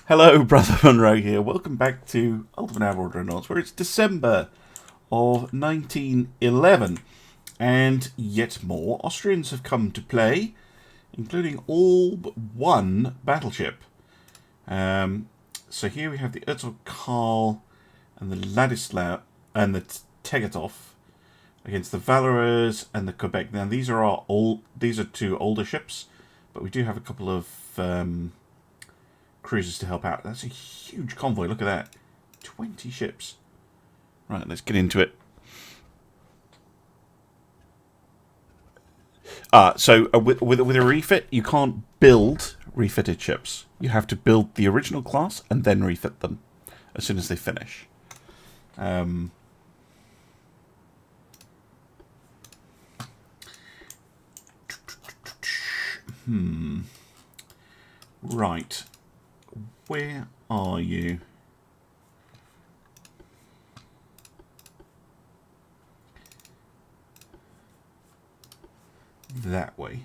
Hello, Brother Monroe here. Welcome back to Ultimate Naval Dreadnoughts, where it's December of 1911, and yet more Austrians have come to play, including all but one battleship. So here we have the Erzog Karl and the Ladislav and the Tegetov against the Valorous and the Quebec. Now these are two older ships, but we do have a couple of cruisers to help out. That's a huge convoy. Look at that, 20 ships. Right, let's get into it. With a refit, you can't build refitted ships. You have to build the original class and then refit them as soon as they finish. Right. Where are you? That way.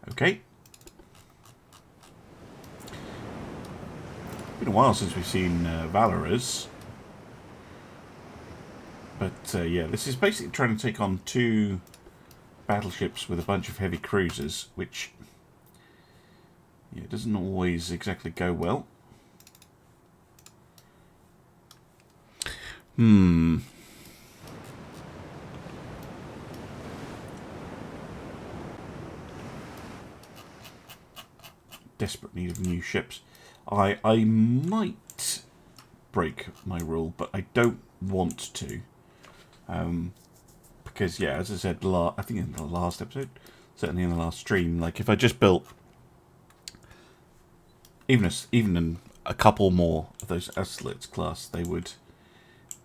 Okay. Been a while since we've seen Valorous. But yeah, this is basically trying to take on two battleships with a bunch of heavy cruisers, which doesn't always exactly go well. Desperate need of new ships. I might break my rule, but I don't want to. Because, yeah, as I said, I think in the last episode, certainly in the last stream, like, if I just built even a couple more of those Austerlitz class, they would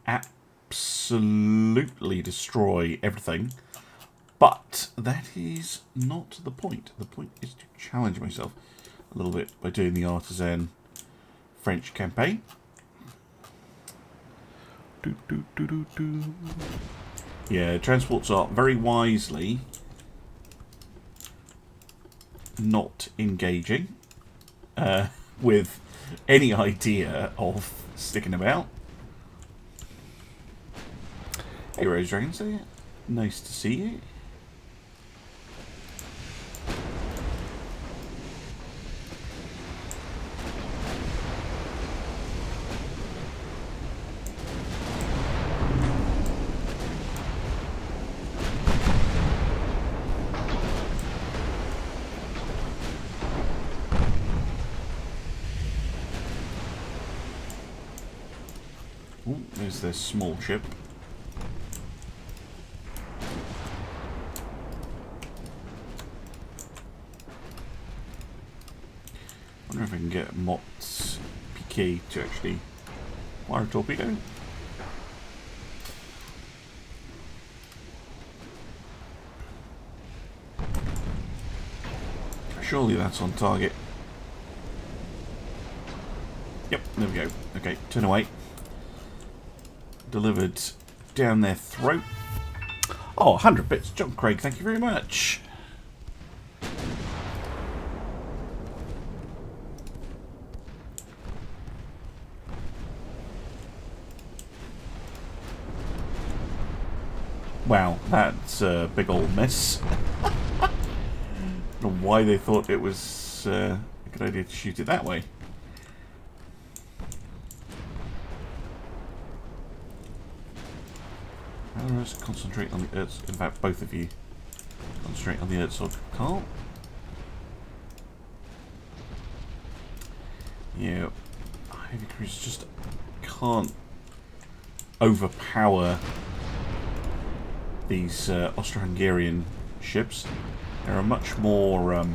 absolutely destroy everything. But that is not the point. The point is to challenge myself a little bit by doing the Artisan French campaign. Yeah, transports are very wisely not engaging with any idea of sticking about. Hey, Rose Dragons, nice to see you. Ooh, there's this small ship. I wonder if I can get Mott's PK to actually fire a torpedo. Surely that's on target. Yep, there we go. Okay, turn away. Delivered down their throat. Oh, 100 bits. John Craig, thank you very much. Wow, that's a big old mess. I don't know why they thought it was a good idea to shoot it that way. Let's concentrate on the Erzog. In fact, both of you concentrate on the Erzog Karl. Yeah, heavy cruisers just can't overpower these Austro-Hungarian ships. They're a much more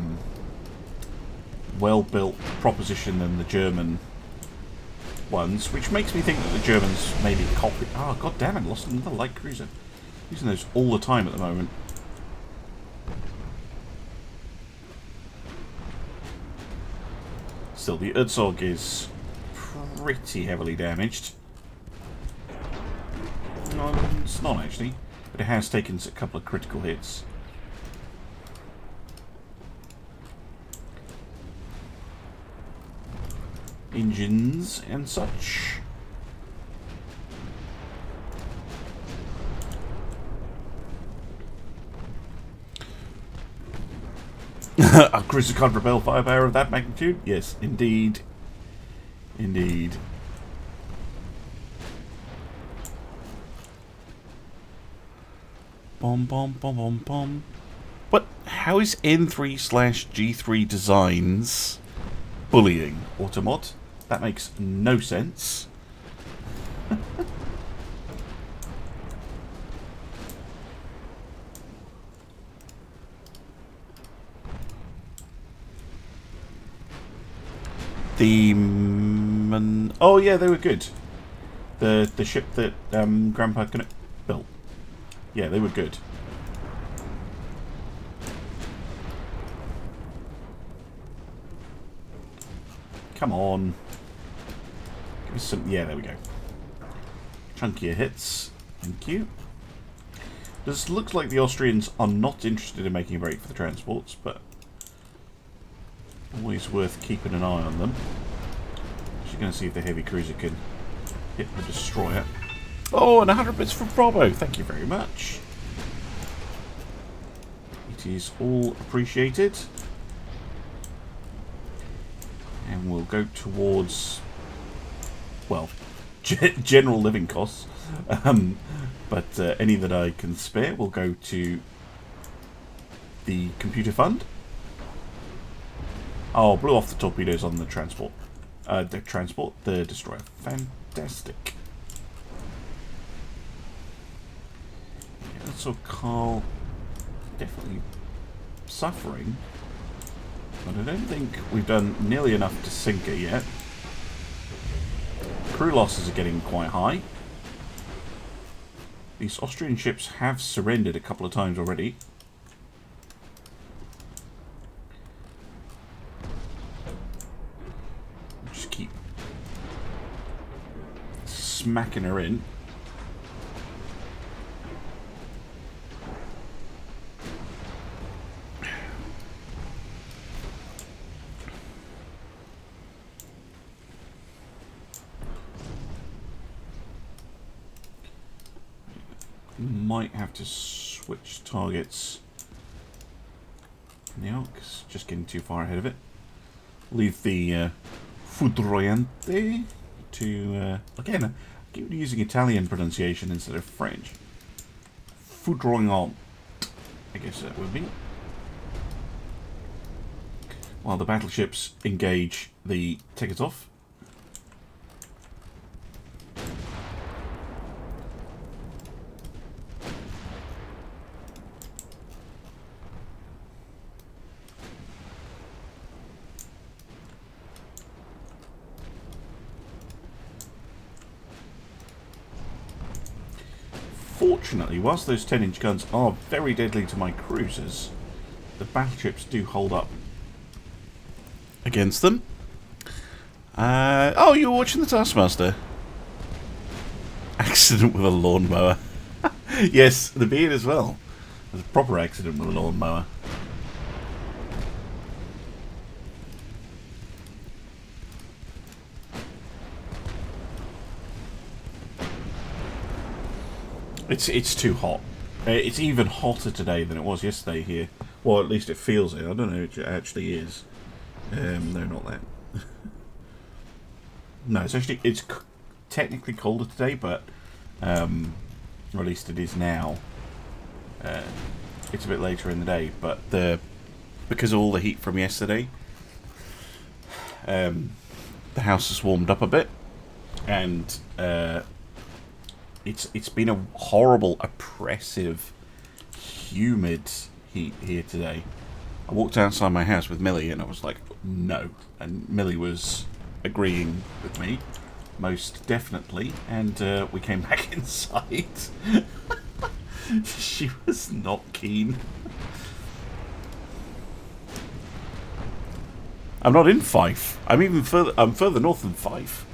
well-built proposition than the German ones, which makes me think that the Germans maybe copied. Oh, god damn it, lost another light cruiser. Using those all the time at the moment. Still, the Erzog is pretty heavily damaged. No, it's not actually, but it has taken a couple of critical hits. engines and such. A cruiser can't repel firepower of that magnitude? Yes, indeed. Indeed. Bom bom bom bom bom. But how is N3/G3 Designs bullying Automod? That makes no sense. Oh yeah, they were good. The ship that Grandpa built. Yeah, they were good. Come on. Give me some. Yeah, there we go. Chunkier hits. Thank you. This looks like the Austrians are not interested in making a break for the transports, but always worth keeping an eye on them. Just going to see if the heavy cruiser can hit the destroyer. Oh, and 100 bits from Bravo. Thank you very much. It is all appreciated. And we'll go towards, well, general living costs. But any that I can spare will go to the computer fund. Oh, blew off the torpedoes on the transport. The destroyer. Fantastic. Yeah, so Carl definitely suffering. But I don't think we've done nearly enough to sink her yet. Crew losses are getting quite high. These Austrian ships have surrendered a couple of times already. Just keep smacking her in. Might have to switch targets now, because just getting too far ahead of it. Leave the Foudroyante to, again, I keep using Italian pronunciation instead of French. Foudroyant, I guess that would be. While the battleships engage the Tegetov. Fortunately, whilst those 10-inch guns are very deadly to my cruisers, the battleships do hold up against them. Oh, you were watching the Taskmaster? Accident with a lawnmower. Yes, the beard as well. There's a proper accident with a lawnmower. It's too hot. It's even hotter today than it was yesterday here. Well, at least it feels it. I don't know if it actually is. No, not that. No, it's technically colder today, but or at least it is now. It's a bit later in the day, but because of all the heat from yesterday, the house has warmed up a bit, and it's been a horrible, oppressive, humid heat here today. I walked outside my house with Millie and I was like, no. And Millie was agreeing with me, most definitely. And we came back inside. She was not keen. I'm not in Fife. I'm even further. I'm further north than Fife.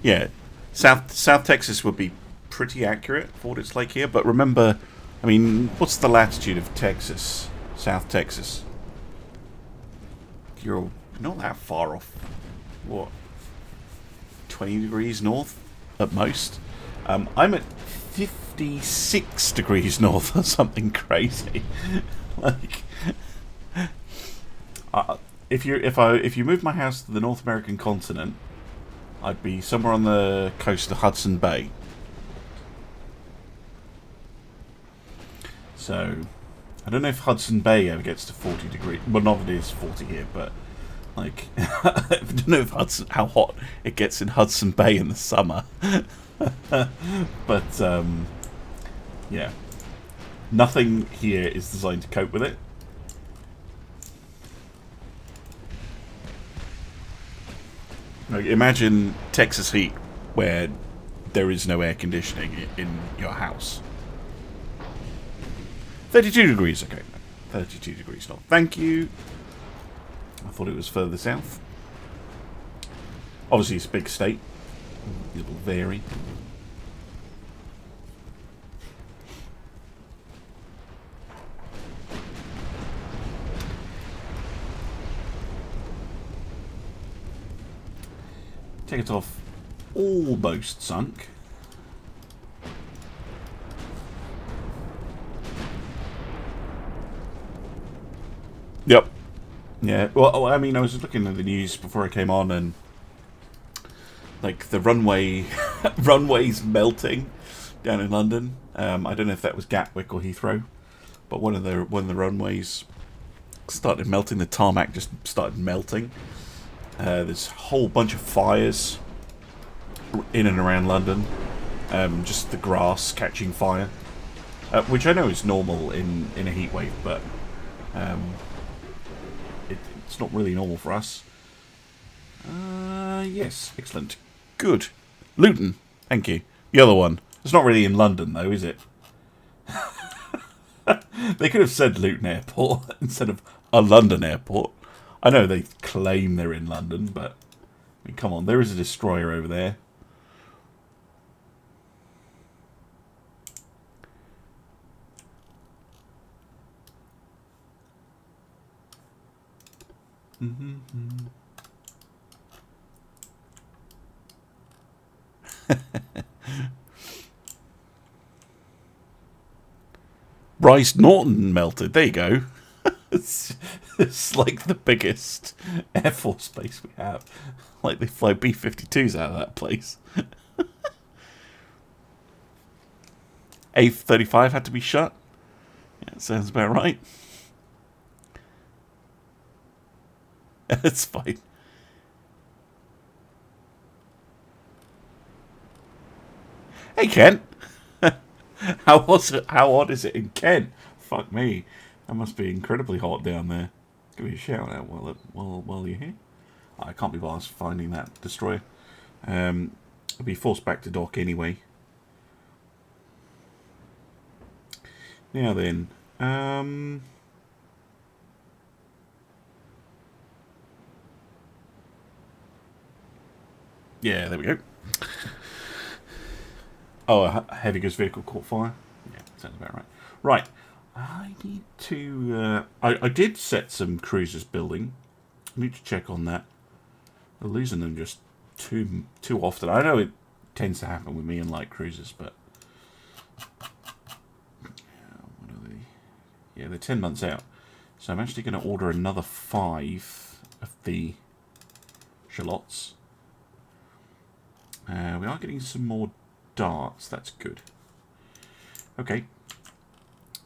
Yeah, South Texas would be pretty accurate for what it's like here. But remember, I mean, what's the latitude of Texas? South Texas. You're not that far off. What? 20 degrees north at most. I'm at 56 degrees north or something crazy. Like, if you moved my house to the North American continent, I'd be somewhere on the coast of Hudson Bay. So, I don't know if Hudson Bay ever gets to 40 degrees. Well, not that it is 40 here, but like, I don't know if how hot it gets in Hudson Bay in the summer. But yeah, nothing here is designed to cope with it. Like, imagine Texas heat where there is no air conditioning in your house. 32 degrees, okay. 32 degrees north. Thank you. I thought it was further south. Obviously, it's a big state. It will vary. Take it off. Almost sunk. Yep. Yeah. Well, I mean, I was looking at the news before I came on, and like the runways melting down in London. I don't know if that was Gatwick or Heathrow, but one of the runways started melting. The tarmac just started melting. There's a whole bunch of fires in and around London. Just the grass catching fire, which I know is normal in a heat wave, but it's not really normal for us. Yes, excellent. Good. Luton, thank you. The other one. It's not really in London, though, is it? They could have said Luton Airport instead of a London airport. I know they claim they're in London, but I mean, come on, there is a destroyer over there. Bryce Norton melted. There you go. It's like the biggest Air Force base we have. Like they fly B-52s out of that place. A-35 had to be shut. Yeah, that sounds about right. It's fine. Hey, Kent. How hot is it in Kent? Fuck me. That must be incredibly hot down there. Give me a shout out while you're here. I can't be bothered finding that destroyer. I'll be forced back to dock anyway. Now then, yeah, there we go. Oh, a heavy goods vehicle caught fire. Yeah, sounds about right. Right, I need to. I did set some cruisers building. I need to check on that. I'm losing them just too often. I know it tends to happen with me and light cruisers, but what are they? Yeah, they're 10 months out. So I'm actually going to order another 5 of the shallots. We are getting some more darts. That's good. Okay.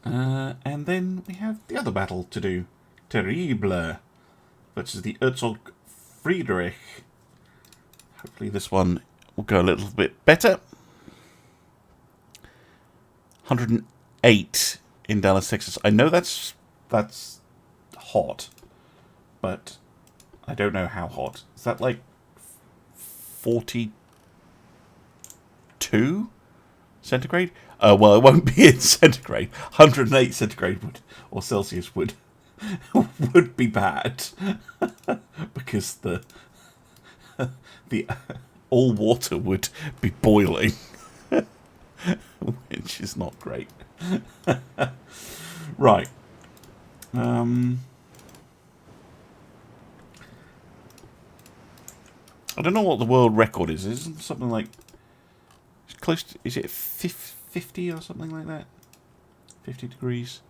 And then we have the other battle to do. Terrible versus the Herzog Friedrich. Hopefully this one will go a little bit better. 108 in Dallas, Texas. I know that's hot, but I don't know how hot. Is that like 42 centigrade? Well, it won't be in centigrade. 108 centigrade or Celsius would be bad because the all water would be boiling. which is not great. Right. I don't know what the world record is. Isn't something like it's close to, is it 50 or something like that? 50 degrees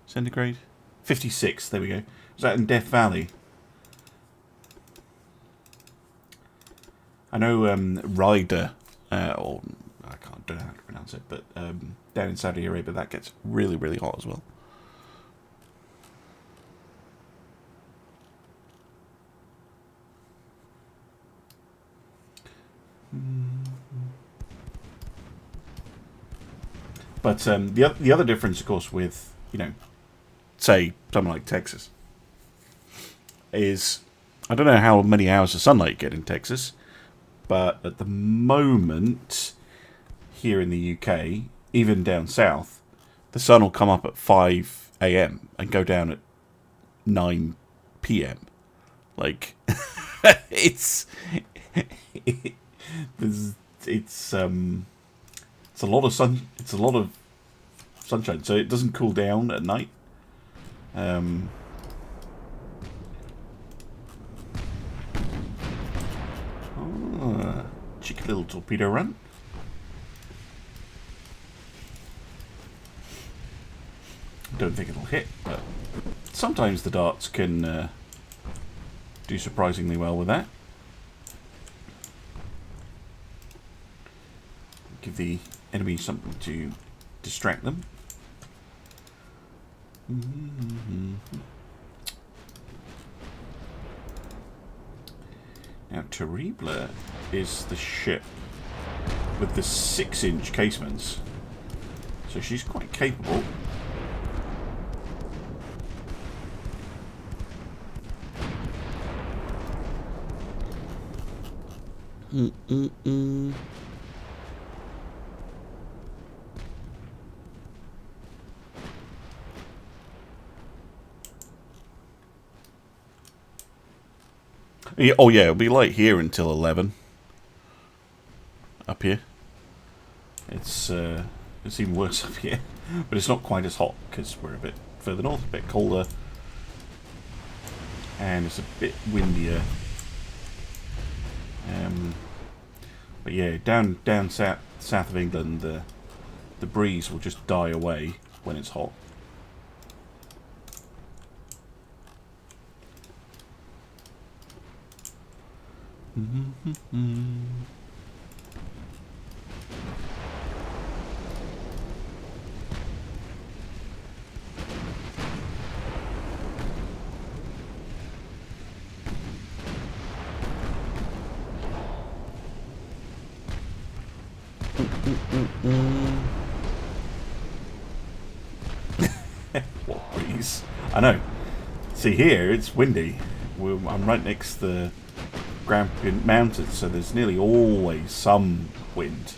centigrade? 56, there we go. Is that in Death Valley? I know Ryder, or I don't know how to pronounce it, but down in Saudi Arabia that gets really, really hot as well. But the other difference, of course, with, you know, say, something like Texas, is I don't know how many hours of sunlight you get in Texas, but at the moment, here in the UK, even down south, the sun will come up at 5 AM and go down at 9 PM. Like, it's a lot of sun. It's a lot of sunshine, so it doesn't cool down at night. Cheeky little torpedo run. Don't think it'll hit, but sometimes the darts can do surprisingly well with that. Give the enemy something to distract them. Now, Terrible is the ship with the 6-inch casements, so she's quite capable. Yeah, oh yeah, it'll be light here until 11. Up here, it's even worse up here, but it's not quite as hot because we're a bit further north, a bit colder, and it's a bit windier. But yeah, down south of England, the breeze will just die away when it's hot. What breeze? I know. See, here it's windy. I'm right next to the Grampian Mountains, so there's nearly always some wind.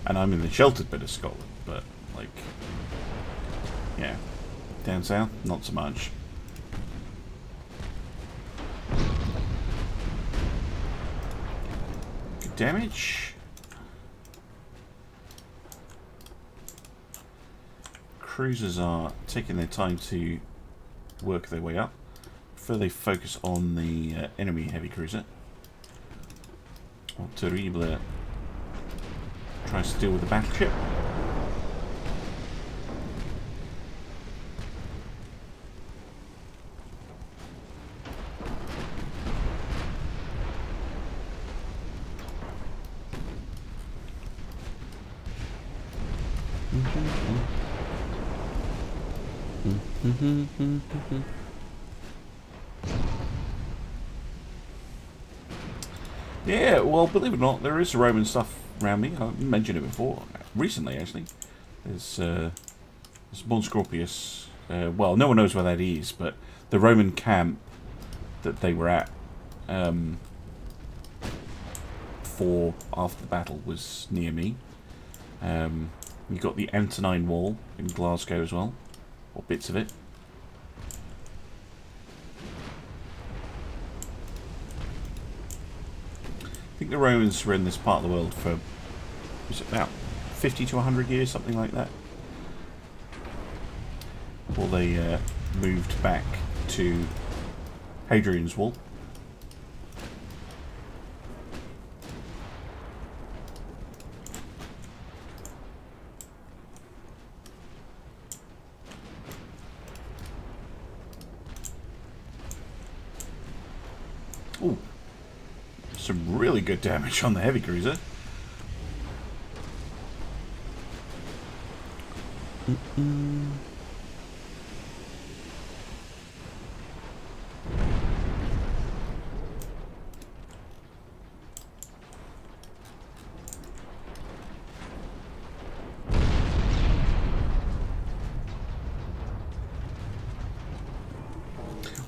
And I'm in the sheltered bit of Scotland, but, like, yeah, down south, not so much. Good damage. Cruisers are taking their time to work their way up. They focus on the enemy heavy cruiser. While Terrible tries to deal with the battleship. Yeah, well, believe it or not, there is Roman stuff around me. I mentioned it before, recently actually. There's Bon Scorpius. Well, no one knows where that is, but the Roman camp that they were at for after the battle was near me. You got the Antonine Wall in Glasgow as well, or bits of it. think the Romans were in this part of the world for, was it about 50 to 100 years, something like that, before they moved back to Hadrian's Wall. Ooh, some really good damage on the heavy cruiser.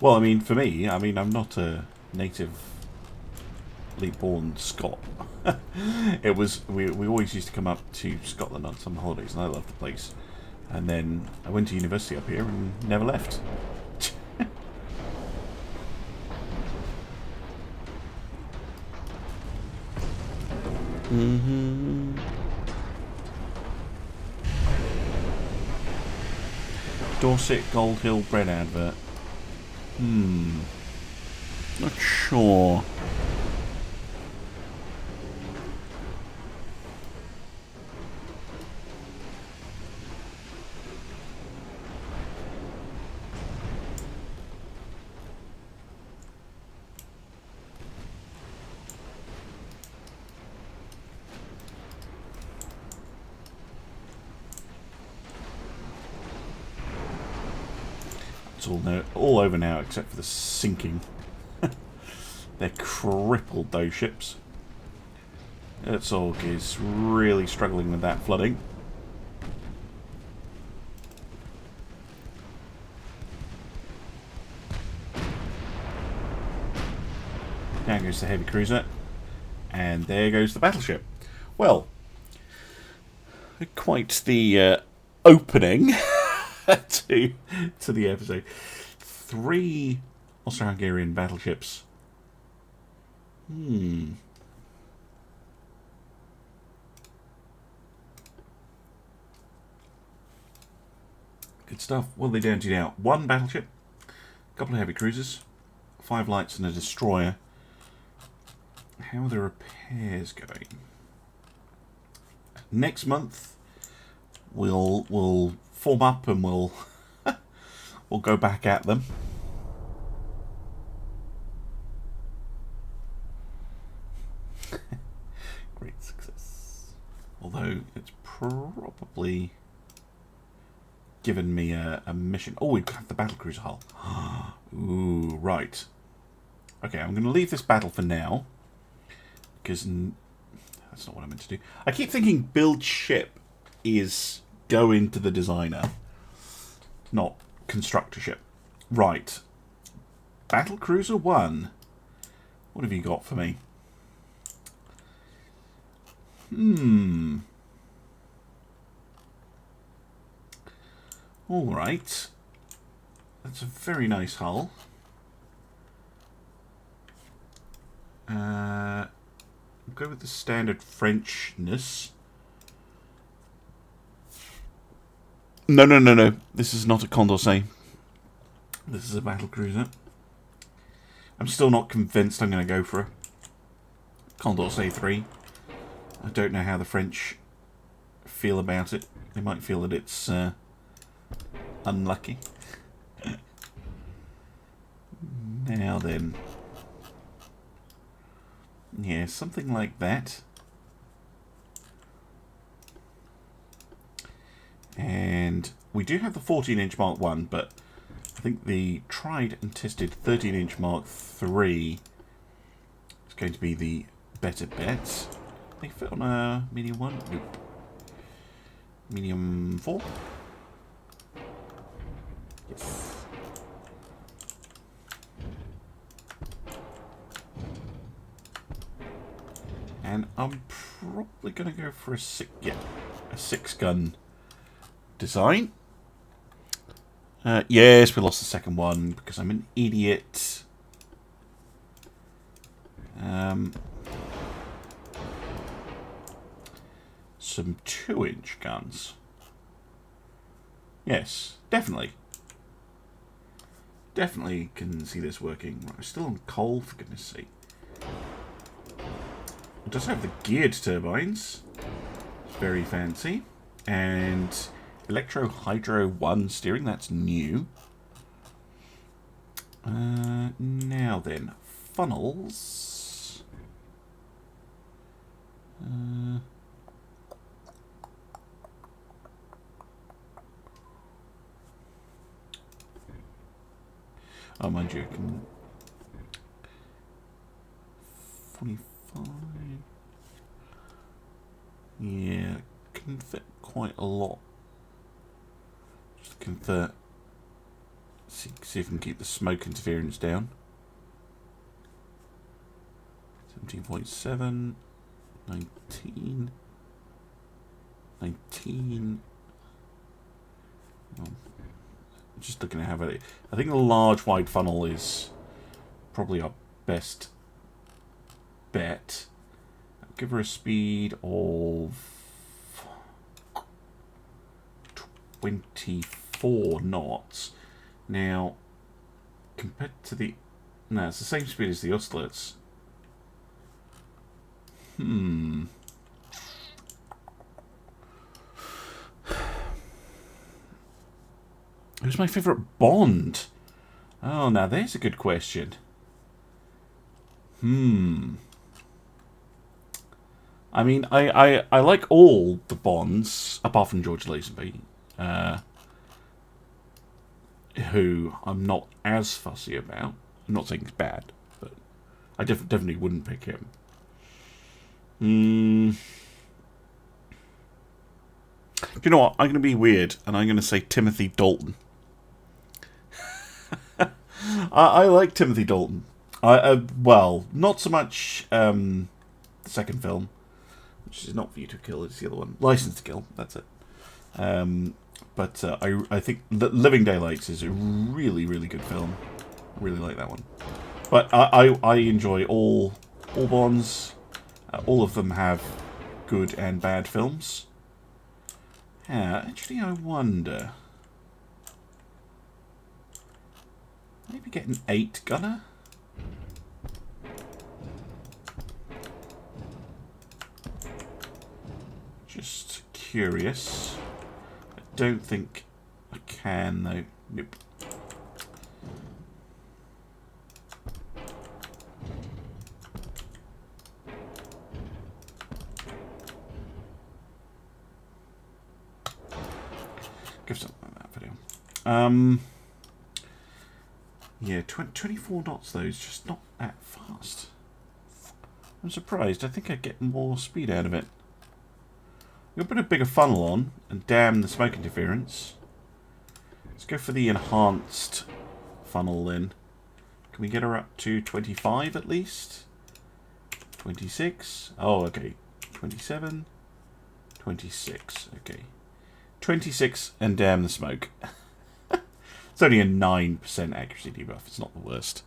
Well, I mean, for me, I'm not a natively born Scot. It was we always used to come up to Scotland on some holidays, and I loved the place. And then I went to university up here and never left. Dorset Gold Hill bread advert. Not sure. It's all over now except for the sinking. They're crippled, those ships. Herzog is really struggling with that flooding. Down goes the heavy cruiser. And there goes the battleship. Well, quite the opening to the episode. 3 Austro-Hungarian battleships. Good stuff. What are they down to now? 1 battleship, a couple of heavy cruisers, 5 lights and a destroyer. How are the repairs going? Next month we'll form up and we'll go back at them. Great success. Although it's probably given me a mission. Oh, we've got the Battlecruiser hull. Ooh, right. Okay, I'm going to leave this battle for now. Because that's not what I meant to do. I keep thinking build ship is go into the designer, not construct a ship. Right. Battlecruiser 1. What have you got for me? Alright. That's a very nice hull. I'll go with the standard Frenchness. No. This is not a Condorcet. This is a Battlecruiser. I'm still not convinced I'm going to go for a Condorcet 3. I don't know how the French feel about it. They might feel that it's unlucky. Now then. Yeah, something like that. And we do have the 14-inch Mark 1, but I think the tried and tested 13-inch Mark 3 is going to be the better bet. They fit on a medium 1? Nope. Medium 4? Yes. And I'm probably going to go for a 6-gun design. Yes, we lost the second one because I'm an idiot. some 2-inch guns. Yes, definitely. Definitely can see this working. Right, we're still on coal, for goodness sake. It does have the geared turbines. It's very fancy. And electro-hydro 1 steering, that's new. Now then, funnels. Oh, mind you, I can... 45... Yeah, can fit quite a lot. Just convert... See if we can keep the smoke interference down. 17.7... 19... 19... Oh. Just looking at how it. I think the large wide funnel is probably our best bet. I'll give her a speed of 24 knots. Now, compared to the... No, it's the same speed as the Ostlers. Who's my favourite Bond? Oh, now there's a good question. I mean, I like all the Bonds, apart from George Lazenby, who I'm not as fussy about. I'm not saying he's bad, but I definitely wouldn't pick him. Do you know what? I'm going to be weird, and I'm going to say Timothy Dalton. I like Timothy Dalton. Well, not so much the second film, which is not View to Kill, it's the other one. License to Kill, that's it. But I think Living Daylights is a really, really good film. I really like that one. But I enjoy all Bonds. All of them have good and bad films. Yeah, actually I wonder... Maybe get an 8-gunner? Just curious. I don't think I can, though. Nope. Give something like that video. Yeah, 24 knots, though, is just not that fast. I'm surprised. I think I'd get more speed out of it. I'm going to put a bigger funnel on and damn the smoke interference. Let's go for the enhanced funnel then. Can we get her up to 25 at least? 26. Oh, okay. 27. 26. Okay. 26 and damn the smoke. It's only a 9% accuracy debuff. It's not the worst.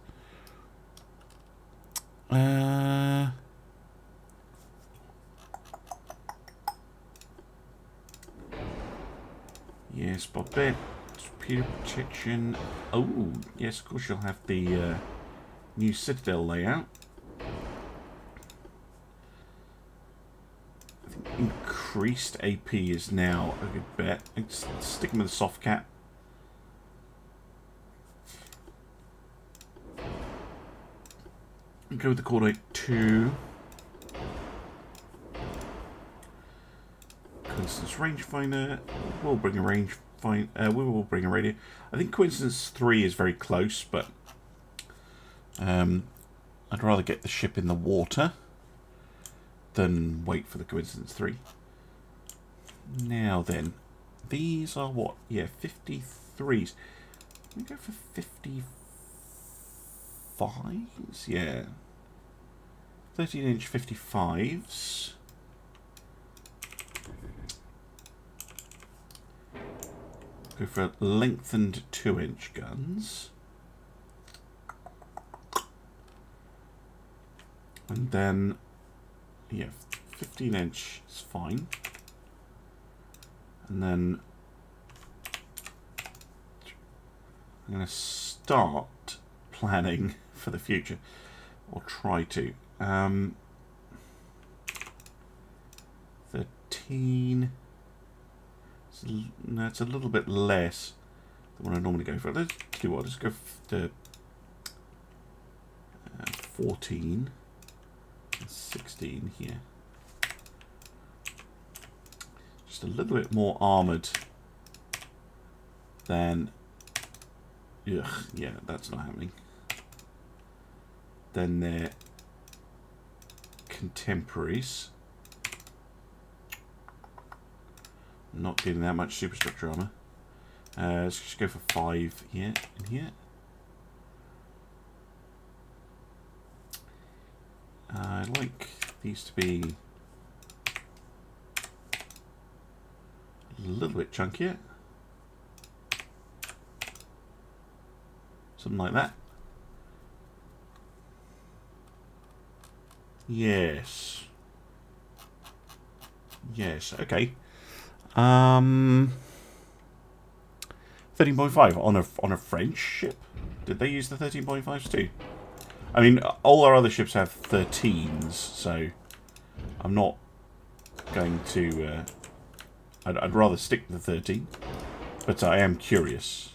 Yes, Bobette. Torpedo protection. Oh, yes, of course you'll have the new Citadel layout. I think increased AP is now a good bet. Let's stick with the soft cap. Go with the coordinate 2. Coincidence rangefinder. We'll bring a rangefinder. We will bring a radio. I think coincidence 3 is very close, but I'd rather get the ship in the water than wait for the coincidence 3. Now then, these are what? Yeah, 53s. Can we go for 55s? Yeah. 13-inch 55s. Go for lengthened 2-inch guns. And then, yeah, 15-inch is fine. And then I'm going to start planning for the future, or try to. 13. No, it's a little bit less than what I normally go for. Let's do what? Let's go for 14 and 16 here. Just a little bit more armoured than... Ugh, yeah, that's not happening. Than their contemporaries. Not getting that much superstructure armour. Let's just go for 5 here and here. I'd like these to be a little bit chunkier. Something like that. Yes. Yes, okay. 13.5 on a French ship. Did they use the 13.5s too? I mean, all our other ships have 13s, so I'm not going to. I'd rather stick with the 13, but I am curious.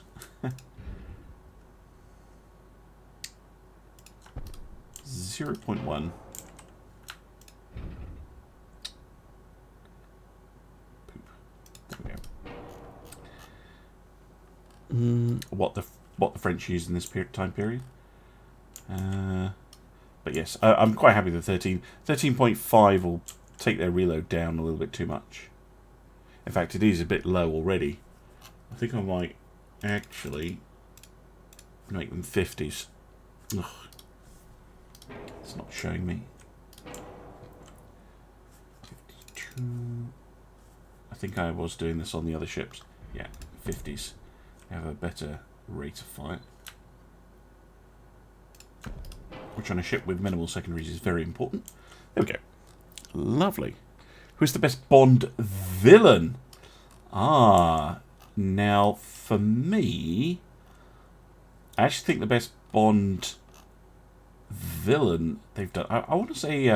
0.1. What the French used in this time period. But yes, I'm quite happy with 13. 13.5 will take their reload down a little bit too much. In fact, it is a bit low already. I think I might actually make them 50s. Ugh. It's not showing me. 52. I think I was doing this on the other ships. Yeah, 50s. They have a better rate of fire. Which on a ship with minimal secondaries is very important. There we go. Lovely. Who's the best Bond villain? Ah, now for me, I actually think the best Bond villain they've done, I want to say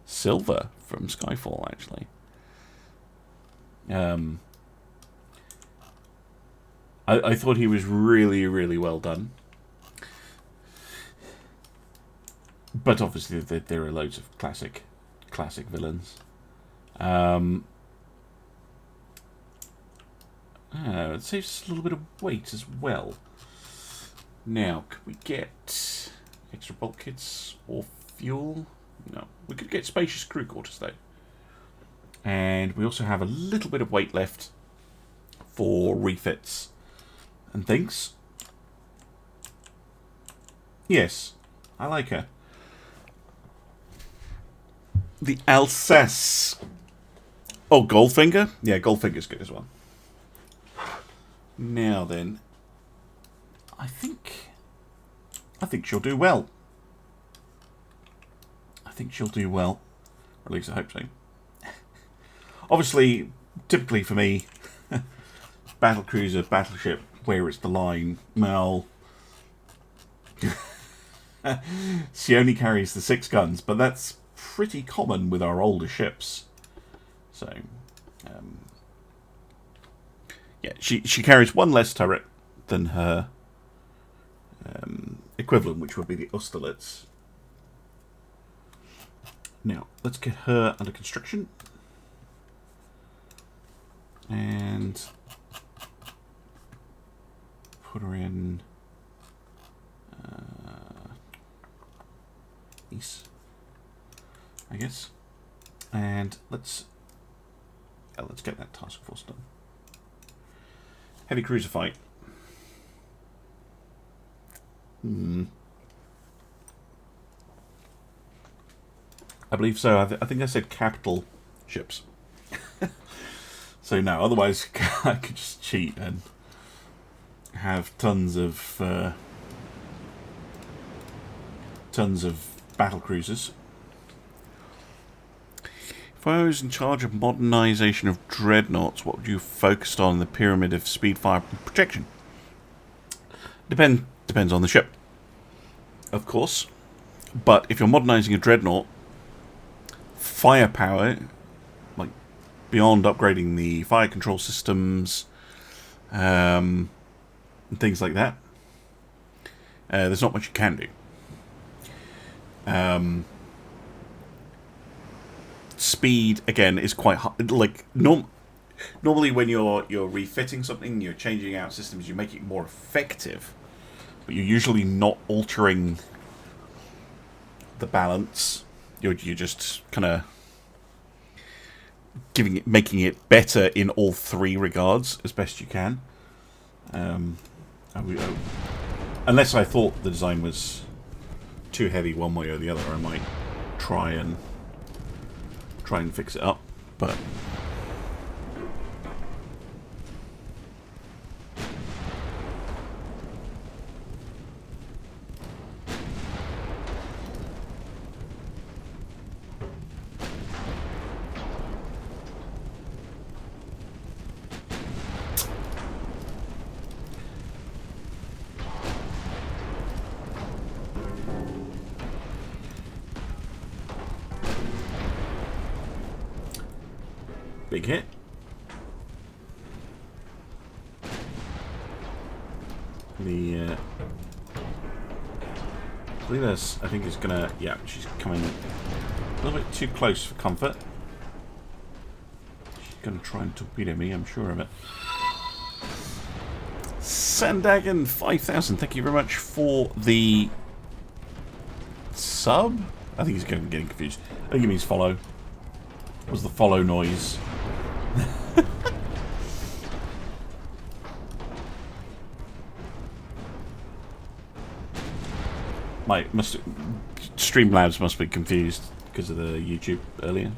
Silver from Skyfall, actually. I thought he was really, really well done. But obviously there are loads of classic villains. It saves us a little bit of weight as well. Now, could we get extra bulkheads or fuel? No. We could get spacious crew quarters, though. And we also have a little bit of weight left for refits and things. Yes, I like her. The Alsace. Oh, Goldfinger? Yeah, Goldfinger's good as well. Now then, I think she'll do well. I think she'll do well. Or at least I hope so. Obviously, typically for me, Battlecruiser, Battleship, where it's the line, well, she only carries the 6 guns, but that's pretty common with our older ships. So, yeah, she carries 1 less turret than her equivalent, which would be the Austerlitz. Now, let's get her under construction. And put her in east, I guess. And let's get that task force done. Heavy cruiser fight. I believe so. I think I said capital ships. So no, otherwise I could just cheat and have tons of battle cruisers. If I was in charge of modernisation of dreadnoughts, what would you focus on in the pyramid of speed, fire, and protection? Depends on the ship, of course. But if you're modernising a dreadnought, firepower, like beyond upgrading the fire control systems, and things like that, there's not much you can do. Speed again is quite hard. Like normally when you're refitting something, you're changing out systems, you make it more effective, but you're usually not altering the balance. You're just kind of making it better in all three regards as best you can. Unless I thought the design was too heavy one way or the other, I might try and fix it up, but big hit. The Cletus, I think, is gonna. Yeah, she's coming a little bit too close for comfort. She's gonna try and torpedo me, I'm sure of it. Sandagon 5000, thank you very much for the sub. I think he's getting confused. I think he means follow. What was the follow noise? Streamlabs must be confused because of the YouTube earlier.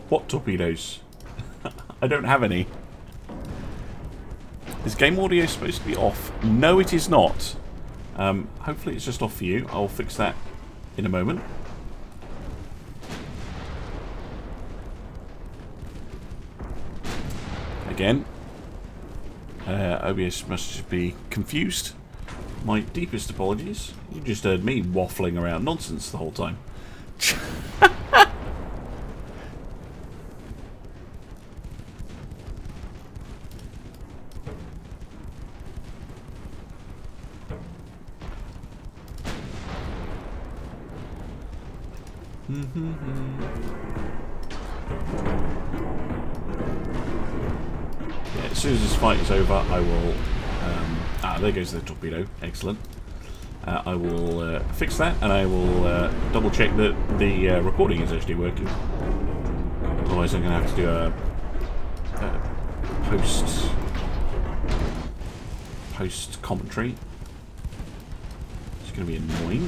What torpedoes? I don't have any. Is game audio supposed to be off? No, it is not. Hopefully it's just off for you. I'll fix that in a moment. Again, OBS must just be confused. My deepest apologies. You just heard me waffling around nonsense the whole time. As soon as this fight is over, I will... there goes the torpedo. Excellent. I will fix that, and I will double check that the recording is actually working. Otherwise I'm going to have to do a post commentary. It's going to be annoying.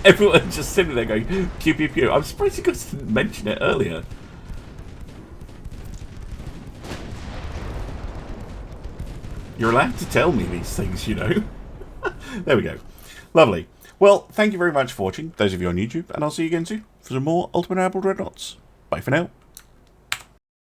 Everyone just sitting there going, pew pew pew. I'm surprised you guys didn't mention it earlier. You're allowed to tell me these things, you know. There we go. Lovely. Well, thank you very much for watching, those of you on YouTube, and I'll see you again soon for some more Ultimate Admiral Dreadnoughts. Bye for now.